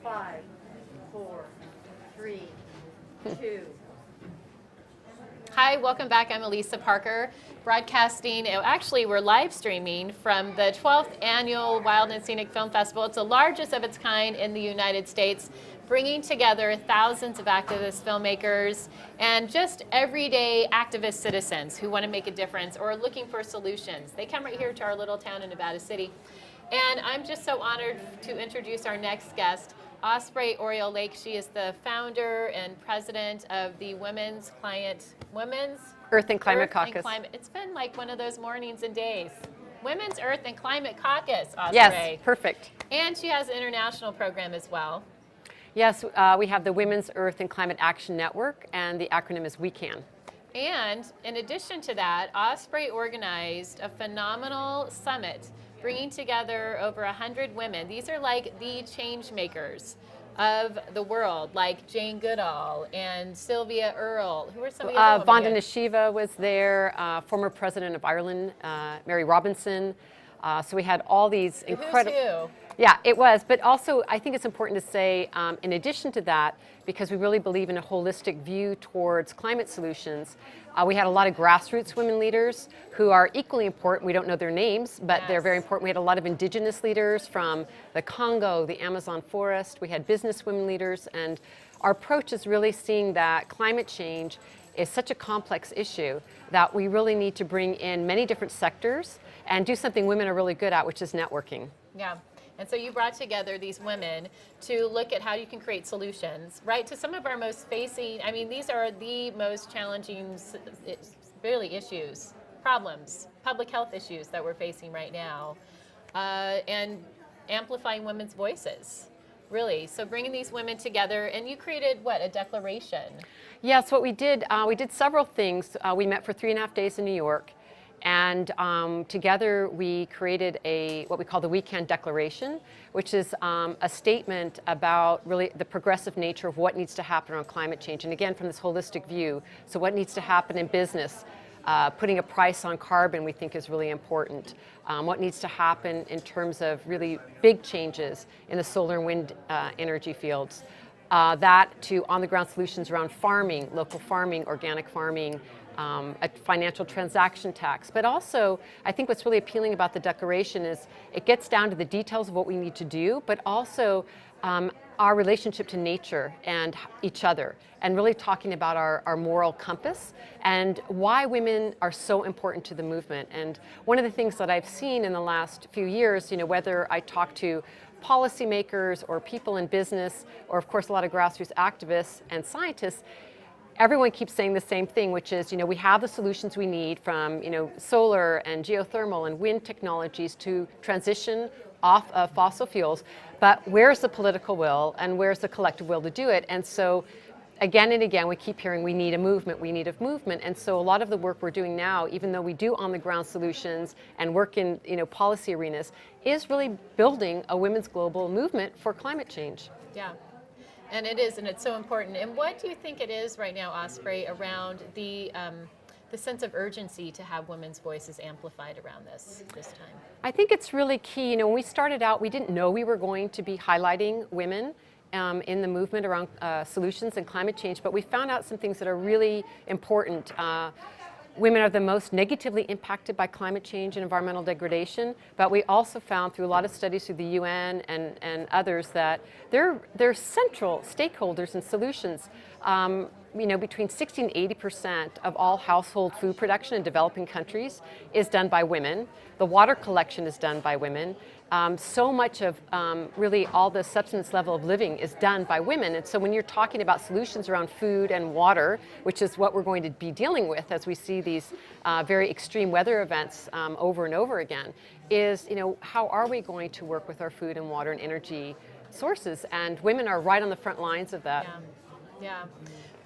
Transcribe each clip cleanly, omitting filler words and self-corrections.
5, 4, 3, 2. Hi, welcome back. I'm Elisa Parker, broadcasting. Actually, we're live streaming from the 12th Annual Wild and Scenic Film Festival. It's the largest of its kind in the United States, bringing together thousands of activist filmmakers and just everyday activist citizens who want to make a difference or are looking for solutions. They come right here to our little town in Nevada City. And I'm just so honored to introduce our next guest, Osprey Orielle Lake. She is the founder and president of the Women's Earth and Climate Caucus. It's been like one of those mornings and days. Women's Earth and Climate Caucus, Osprey. Yes, perfect. And she has an international program as well. Yes, we have the Women's Earth and Climate Action Network, and the acronym is We Can. And in addition to that, Osprey organized a phenomenal summit bringing together over 100 women. These are like the change makers of the world, like Jane Goodall and Sylvia Earle. Who are some of the other women? Vandana Shiva was there, former president of Ireland, Mary Robinson. So we had all these incredible... Yeah, it was. But also, I think it's important to say, in addition to that, because we really believe in a holistic view towards climate solutions, we had a lot of grassroots women leaders who are equally important. We don't know their names, but they're very important. We had a lot of indigenous leaders from the Congo, the Amazon forest. We had business women leaders. And our approach is really seeing that climate change is such a complex issue that we really need to bring in many different sectors and do something women are really good at, which is networking. Yeah. And so you brought together these women to look at how you can create solutions, right, to some of our most facing, I mean, these are the most challenging, really issues, problems, public health issues that we're facing right now, and amplifying women's voices, really. So bringing these women together, and you created, what, a declaration? Yes, what we did several things. We met for 3.5 days in New York. And together we created what we call the We Can Declaration, which is a statement about really the progressive nature of what needs to happen around climate change. And again, from this holistic view, so what needs to happen in business, putting a price on carbon we think is really important. What needs to happen in terms of really big changes in the solar and wind energy fields. That to on-the-ground solutions around farming, local farming, organic farming, a financial transaction tax. But also, I think what's really appealing about the declaration is it gets down to the details of what we need to do, but also our relationship to nature and each other, and really talking about our moral compass and why women are so important to the movement. And one of the things that I've seen in the last few years, whether I talk to policymakers or people in business, or of course a lot of grassroots activists and scientists, everyone keeps saying the same thing, which is, we have the solutions we need from, solar and geothermal and wind technologies to transition off of fossil fuels, but where's the political will and where's the collective will to do it? And so again and again, we keep hearing we need a movement, we need a movement. And so a lot of the work we're doing now, even though we do on-the-ground solutions and work in policy arenas, is really building a women's global movement for climate change. Yeah. And it is, and it's so important. And what do you think it is right now, Osprey, around the sense of urgency to have women's voices amplified around this time? I think it's really key. When we started out, we didn't know we were going to be highlighting women in the movement around solutions and climate change, but we found out some things that are really important. Women are the most negatively impacted by climate change and environmental degradation, but we also found through a lot of studies through the UN and others that they're central stakeholders in solutions. Between 60 and 80% of all household food production in developing countries is done by women. The water collection is done by women. So much of really all the subsistence level of living is done by women. And so when you're talking about solutions around food and water, which is what we're going to be dealing with as we see these very extreme weather events over and over again, is how are we going to work with our food and water and energy sources? And women are right on the front lines of that. Yeah.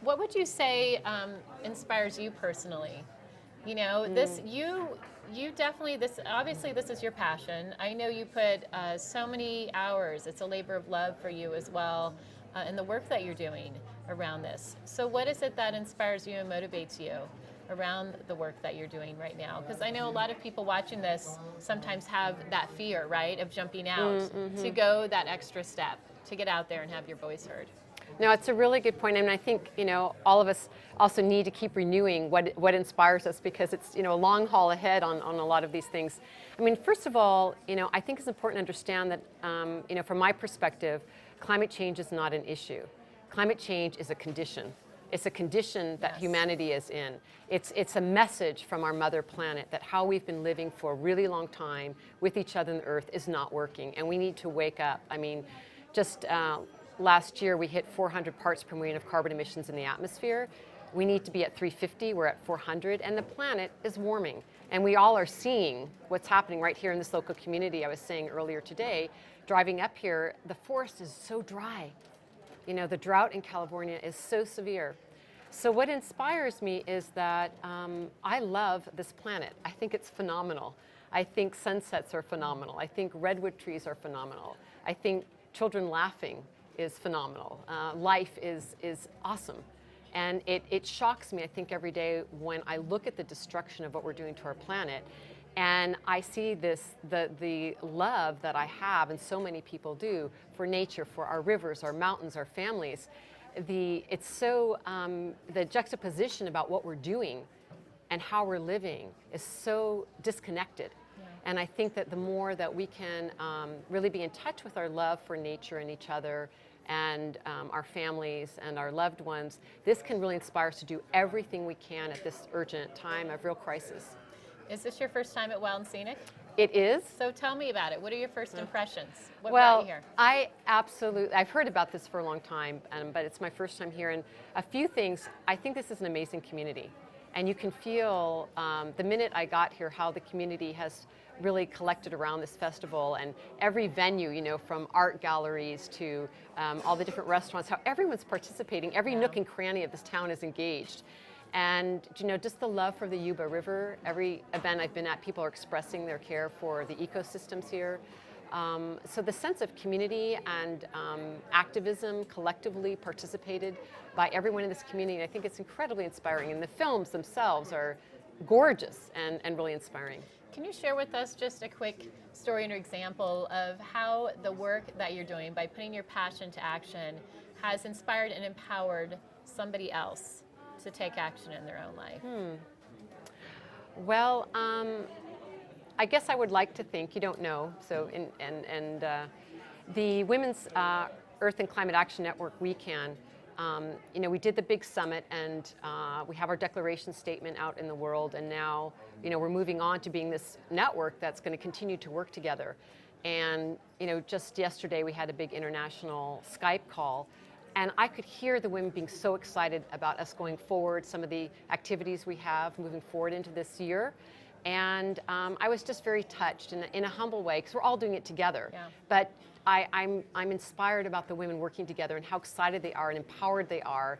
What would you say inspires you personally? You definitely, obviously this is your passion. I know you put so many hours, it's a labor of love for you as well, in the work that you're doing around this. So what is it that inspires you and motivates you around the work that you're doing right now? Because I know a lot of people watching this sometimes have that fear, right, of jumping out to go that extra step, to get out there and have your voice heard. No, it's a really good point, and I think all of us also need to keep renewing what inspires us, because it's a long haul ahead on a lot of these things. I mean, first of all, I think it's important to understand that from my perspective, climate change is not an issue. Climate change is a condition. It's a condition that humanity is in. It's a message from our mother planet that how we've been living for a really long time with each other on the earth is not working, and we need to wake up. I mean, just last year we hit 400 parts per million of carbon emissions in the atmosphere. We need to be at 350, we're at 400, and the planet is warming. And we all are seeing what's happening right here in this local community. I was saying earlier today, driving up here, the forest is so dry. The drought in California is so severe. So what inspires me is that I love this planet. I think it's phenomenal. I think sunsets are phenomenal. I think redwood trees are phenomenal. I think children laughing is phenomenal. Life is awesome. And it shocks me, I think, every day when I look at the destruction of what we're doing to our planet, and I see the love that I have, and so many people do, for nature, for our rivers, our mountains, our families. It's so, the juxtaposition about what we're doing and how we're living is so disconnected. Yeah. And I think that the more that we can really be in touch with our love for nature and each other, and our families and our loved ones, this can really inspire us to do everything we can at this urgent time of real crisis. Is this your first time at Wild and Scenic? It is. So tell me about it. What are your first impressions? What brought you here? I've heard about this for a long time, but it's my first time here. And a few things, I think this is an amazing community. And you can feel, the minute I got here, how the community has really collected around this festival, and every venue, from art galleries to all the different restaurants, how everyone's participating. Every nook and cranny of this town is engaged. And just the love for the Yuba River. Every event I've been at, people are expressing their care for the ecosystems here. So the sense of community and activism collectively participated by everyone in this community, I think it's incredibly inspiring. And the films themselves are gorgeous and really inspiring. Can you share with us just a quick story and example of how the work that you're doing, by putting your passion to action, has inspired and empowered somebody else to take action in their own life? Well, I guess I would like to think, you don't know, so the Women's Earth and Climate Action Network weekend, we did the big summit, and we have our declaration statement out in the world, and now we're moving on to being this network that's going to continue to work together. And just yesterday we had a big international Skype call, and I could hear the women being so excited about us going forward, some of the activities we have moving forward into this year. And I was just very touched in a humble way, because we're all doing it together. Yeah. But I'm inspired about the women working together and how excited they are and empowered they are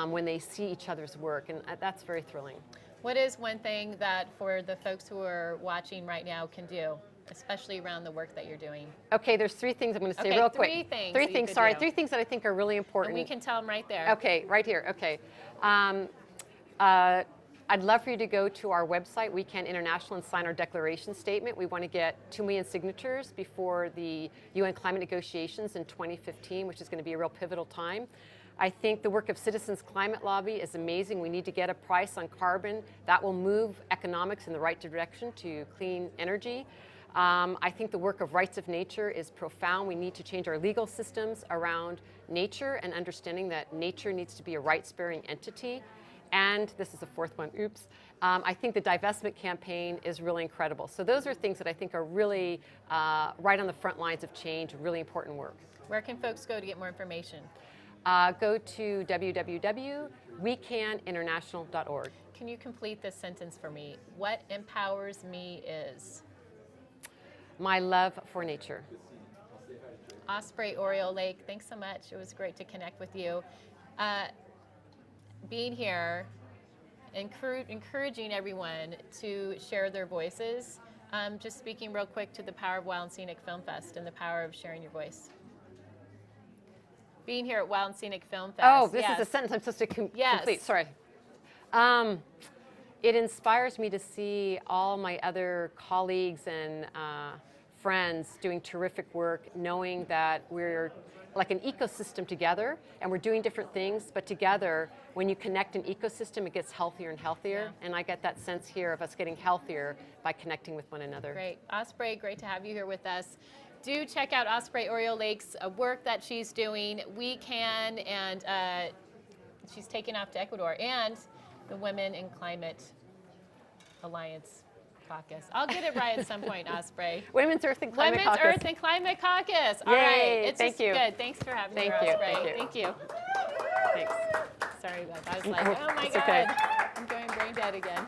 when they see each other's work, and that's very thrilling. What is one thing that, for the folks who are watching right now, can do, especially around the work that you're doing? Okay, there's 3 things I'm going to say real quick. 3 things. 3 things, sorry. 3 things that I think are really important. And we can tell them right there. Okay, right here, okay. I'd love for you to go to our website, We Can International, and sign our declaration statement. We want to get 2 million signatures before the UN climate negotiations in 2015, which is going to be a real pivotal time. I think the work of Citizens Climate Lobby is amazing. We need to get a price on carbon. That will move economics in the right direction to clean energy. I think the work of Rights of Nature is profound. We need to change our legal systems around nature and understanding that nature needs to be a rights-bearing entity. And this is the 4th one, oops. I think the divestment campaign is really incredible. So those are things that I think are really right on the front lines of change, really important work. Where can folks go to get more information? Go to www.wecaninternational.org. Can you complete this sentence for me? What empowers me is? My love for nature. Osprey, Orielle Lake, thanks so much. It was great to connect with you. Being here, encouraging everyone to share their voices. Just speaking real quick to the power of Wild and Scenic Film Fest and the power of sharing your voice. Being here at Wild and Scenic Film Fest. Oh, this is a sentence I'm supposed to complete. Sorry. It inspires me to see all my other colleagues and friends doing terrific work, knowing that we're like an ecosystem together and we're doing different things, but together, when you connect an ecosystem, it gets healthier and healthier. Yeah. And I get that sense here of us getting healthier by connecting with one another. Great. Osprey, great to have you here with us. Do check out Osprey Orielle Lake's work that she's doing. We Can, and she's taking off to Ecuador, and the Women in Climate Alliance Caucus. I'll get it right at some point, Osprey. Women's Earth and Climate Women's Caucus. Earth and Climate Caucus. All Yay, right. It's thank just you. good. Thanks for having me, Thank you, Osprey. thank you. Thanks. Thanks. Sorry about that. I was like, oh my It's okay. God, I'm going brain dead again.